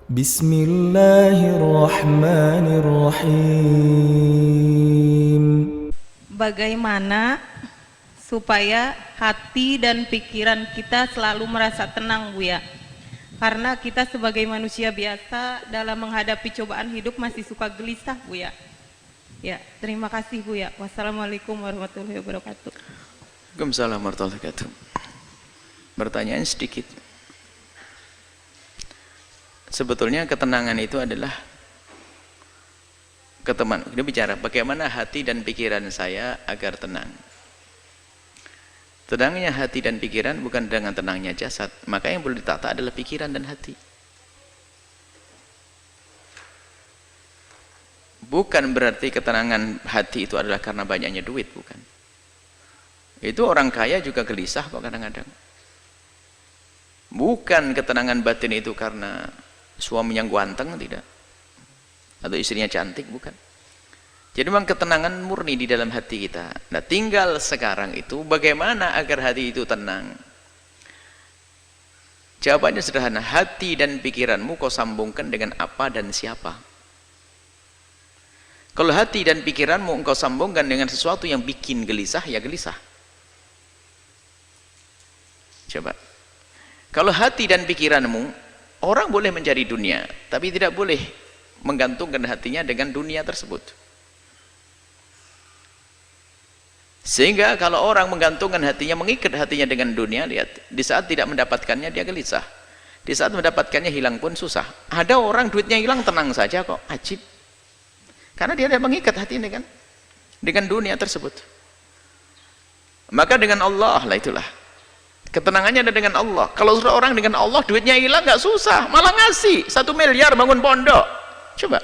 Bismillahirrahmanirrahim. Bagaimana supaya hati dan pikiran kita selalu merasa tenang, Bu ya? Karena kita sebagai manusia biasa dalam menghadapi cobaan hidup masih suka gelisah, Bu ya. Ya, terima kasih Bu ya. Wassalamualaikum warahmatullahi wabarakatuh. Waalaikumsalam warahmatullahi wabarakatuh. Pertanyaan sedikit. Sebetulnya ketenangan itu adalah dia bicara bagaimana hati dan pikiran saya agar tenang. Tenangnya hati dan pikiran bukan dengan tenangnya jasad, maka yang perlu ditata adalah pikiran dan hati. Bukan berarti ketenangan hati itu adalah karena banyaknya duit, bukan. Itu orang kaya juga gelisah kok kadang-kadang. Bukan ketenangan batin itu karena suaminya ganteng, tidak, atau istrinya cantik, bukan. Jadi memang ketenangan murni di dalam hati kita. Nah, tinggal sekarang itu bagaimana agar hati itu tenang. Jawabannya sederhana, hati dan pikiranmu kau sambungkan dengan apa dan siapa. Kalau hati dan pikiranmu engkau sambungkan dengan sesuatu yang bikin gelisah, ya gelisah. Coba, kalau hati dan pikiranmu, orang boleh mencari dunia, tapi tidak boleh menggantungkan hatinya dengan dunia tersebut. Sehingga kalau orang menggantungkan hatinya, mengikat hatinya dengan dunia, lihat, di saat tidak mendapatkannya dia gelisah, di saat mendapatkannya hilang pun susah. Ada orang duitnya hilang tenang saja kok, ajib, karena dia tidak mengikat hatinya dengan dunia tersebut. Maka dengan Allah lah, itulah ketenangannya ada dengan Allah. Kalau sudah orang dengan Allah, duitnya hilang nggak susah, malah ngasih 1 miliar bangun pondok. Coba,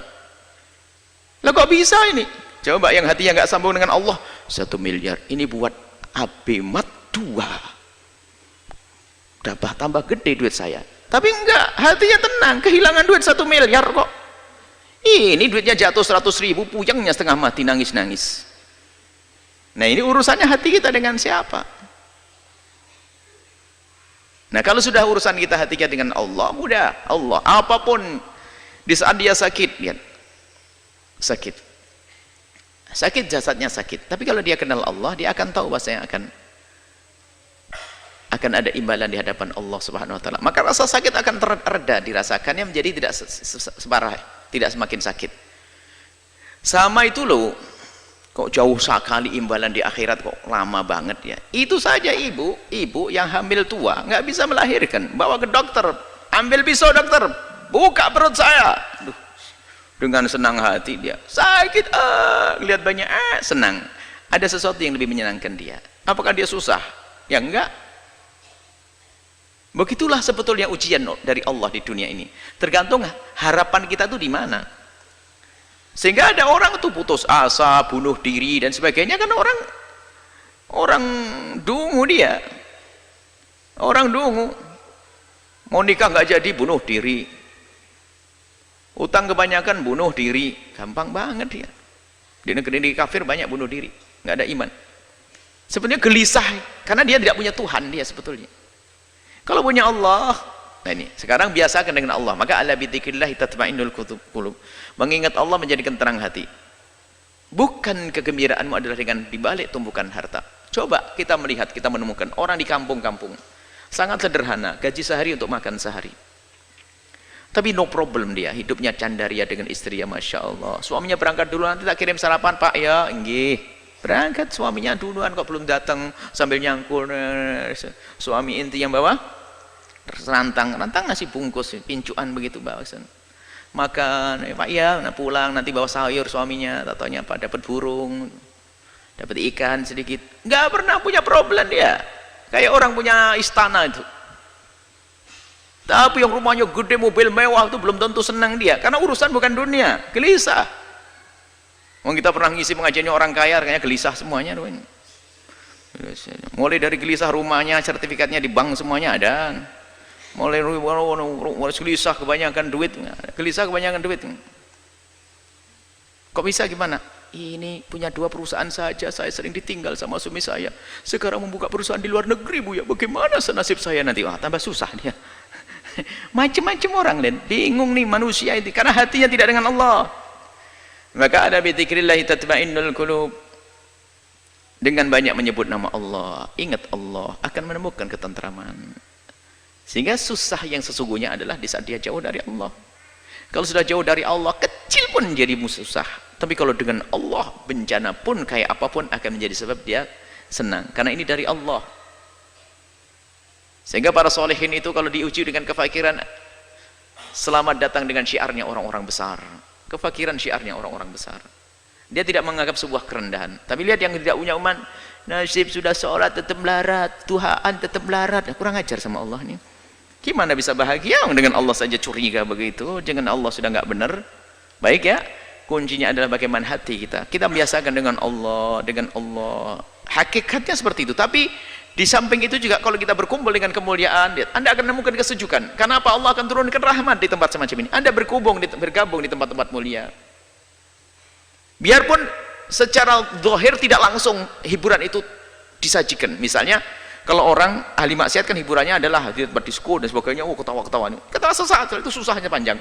lah kok bisa ini? Coba yang hatinya nggak sambung dengan Allah, 1 miliar ini buat abemat 2, udah tambah gede duit saya. Tapi enggak, hatinya tenang, kehilangan duit 1 miliar kok. Ini duitnya jatuh 100.000, puyengnya setengah mati, nangis-nangis. Nah, ini urusannya hati kita dengan siapa? Nah, kalau sudah urusan kita hati kita dengan Allah, mudah. Allah, apapun di saat dia sakit, lihat, sakit jasadnya sakit, tapi kalau dia kenal Allah, dia akan tahu bahwasanya akan ada imbalan di hadapan Allah Subhanahu wa taala. Maka rasa sakit akan tereda dirasakannya, menjadi tidak separah, tidak semakin sakit. Sama itu loh, kok jauh sekali imbalan di akhirat, kok lama banget ya. Itu saja ibu yang hamil tua nggak bisa melahirkan, bawa ke dokter, ambil pisau dokter, buka perut saya. Aduh, dengan senang hati dia sakit, lihat banyak, senang. Ada sesuatu yang lebih menyenangkan dia. Apakah dia susah? Ya enggak. Begitulah sebetulnya ujian dari Allah di dunia ini, tergantung harapan kita tuh di mana. Sehingga ada orang tuh putus asa, bunuh diri dan sebagainya, kan orang dungu, dia orang dungu, mau nikah nggak jadi bunuh diri, utang kebanyakan bunuh diri, gampang banget dia. Di negeri kafir banyak bunuh diri, nggak ada iman. Sebenarnya gelisah karena dia tidak punya Tuhan. Dia sebetulnya kalau punya Allah, nah ini sekarang biasakan dengan Allah. Maka ala bidzikrillah tatma'innul qulub. Mengingat Allah menjadikan tenang hati. Bukan kegembiraanmu adalah dengan dibalik tumpukan harta. Coba kita melihat, kita menemukan orang di kampung-kampung sangat sederhana, gaji sehari untuk makan sehari, tapi no problem, dia hidupnya candaria dengan istri, ya Masya Allah. Suaminya berangkat dulu, nanti tak kirim sarapan Pak ya. Nggih, berangkat suaminya duluan kok, belum datang, sambil nyangkul. Suami inti yang bawa rantang ngasih bungkus pincuan begitu, bawasan makan, Pak ya, nah pulang nanti bawa sayur suaminya, tatonya Pak dapat burung, dapat ikan sedikit, nggak pernah punya problem dia, kayak orang punya istana itu. Tapi yang rumahnya gede, mobil mewah itu belum tentu senang dia, karena urusan bukan dunia, gelisah. Kita pernah ngisi pengajiannya orang kaya, kayaknya gelisah semuanya. Mulai dari gelisah rumahnya, sertifikatnya di bank semuanya ada. Mulai gelisah kebanyakan duit, gelisah kebanyakan duit. Kok bisa, gimana? Ini punya 2 perusahaan saja, saya sering ditinggal sama suami saya. Sekarang membuka perusahaan di luar negeri, Bu ya. Bagaimana senasib saya nanti? Wah, tambah susah dia. Macam-macam orang, lihat. Bingung nih manusia itu karena hatinya tidak dengan Allah. Maka ada bi dzikrillah tatma'innul qulub. Dengan banyak menyebut nama Allah, ingat Allah, akan menemukan ketentraman. Sehingga susah yang sesungguhnya adalah di saat dia jauh dari Allah. Kalau sudah jauh dari Allah, kecil pun menjadi susah. Tapi kalau dengan Allah, bencana pun kayak apapun akan menjadi sebab dia senang. Karena ini dari Allah. Sehingga para solehin itu kalau diuji dengan kefakiran, selamat datang dengan syiarnya orang-orang besar. Kefakiran syiarnya orang-orang besar. Dia tidak menganggap sebuah kerendahan. Tapi lihat yang tidak punya umat, nasib sudah sholat tetap melarat, Tuhan tetap melarat. Kurang ajar sama Allah nih. Gimana bisa bahagia dengan Allah saja curiga begitu? Jangan Allah sudah nggak benar. Baik ya, kuncinya adalah bagaimana hati kita. Kita biasakan dengan Allah, dengan Allah. Hakikatnya seperti itu. Tapi di samping itu juga kalau kita berkumpul dengan kemuliaan, Anda akan menemukan kesejukan. Karena apa? Allah akan turunkan rahmat di tempat semacam ini. Anda bergabung di tempat-tempat mulia. Biarpun secara zahir tidak langsung hiburan itu disajikan. Misalnya kalau orang ahli maksiat kan hiburannya adalah di tempat disko dan sebagainya, ketawa-ketawa. Ketawa sesaat, itu susahnya panjang.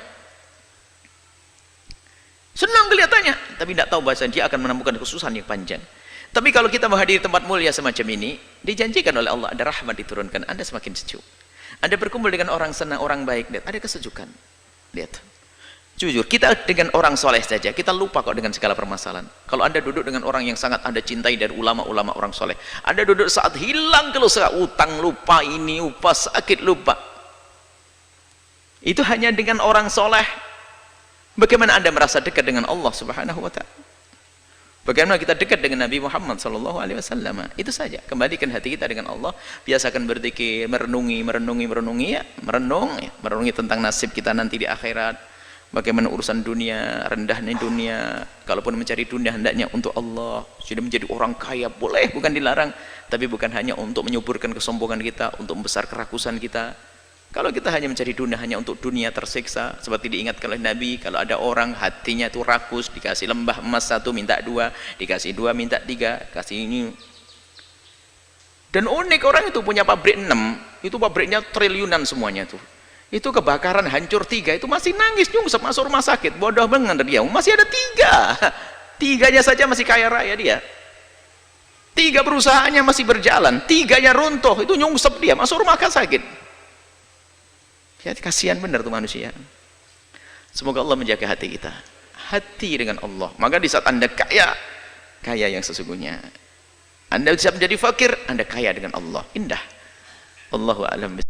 Senang kelihatannya, tapi tidak tahu bahasa dia akan menemukan kesusahan yang panjang. Tapi kalau kita menghadiri tempat mulia semacam ini, dijanjikan oleh Allah ada rahmat diturunkan, Anda semakin sejuk. Anda berkumpul dengan orang senang, orang baik, lihat, ada kesejukan. Lihat. Jujur, kita dengan orang soleh saja, kita lupa kok dengan segala permasalahan. Kalau Anda duduk dengan orang yang sangat Anda cintai dari ulama-ulama orang soleh, Anda duduk saat hilang kalau saat utang lupa, ini lupa, sakit lupa. Itu hanya dengan orang soleh. Bagaimana Anda merasa dekat dengan Allah Subhanahu wa ta'ala? Bagaimana kita dekat dengan Nabi Muhammad SAW? Itu saja. Kembalikan hati kita dengan Allah. Biasakan berzikir, merenungi ya. Merenungi tentang nasib kita nanti di akhirat. Bagaimana urusan dunia, rendahnya dunia. Kalaupun mencari dunia hendaknya untuk Allah. Sudah menjadi orang kaya boleh, bukan dilarang. Tapi bukan hanya untuk menyuburkan kesombongan kita, untuk membesar kerakusan kita. Kalau kita hanya mencari dunia hanya untuk dunia tersiksa, seperti diingatkan oleh Nabi, kalau ada orang hatinya itu rakus, dikasih lembah emas 1 minta 2, dikasih 2 minta 3, kasih ini. Dan unik, orang itu punya pabrik 6, itu pabriknya triliunan semuanya tuh. Itu kebakaran hancur 3, itu masih nangis nyungsep masuk rumah sakit. Bodoh banget dia, masih ada 3. 3-nya saja masih kaya raya dia. 3 perusahaannya masih berjalan, 3-nya runtuh, itu nyungsep dia masuk rumah sakit. Ya, kasihan benar tuh manusia. Semoga Allah menjaga hati kita, hati dengan Allah. Maka di saat Anda kaya yang sesungguhnya, Anda bisa menjadi fakir, Anda kaya dengan Allah. Indah. Allahu a'lam.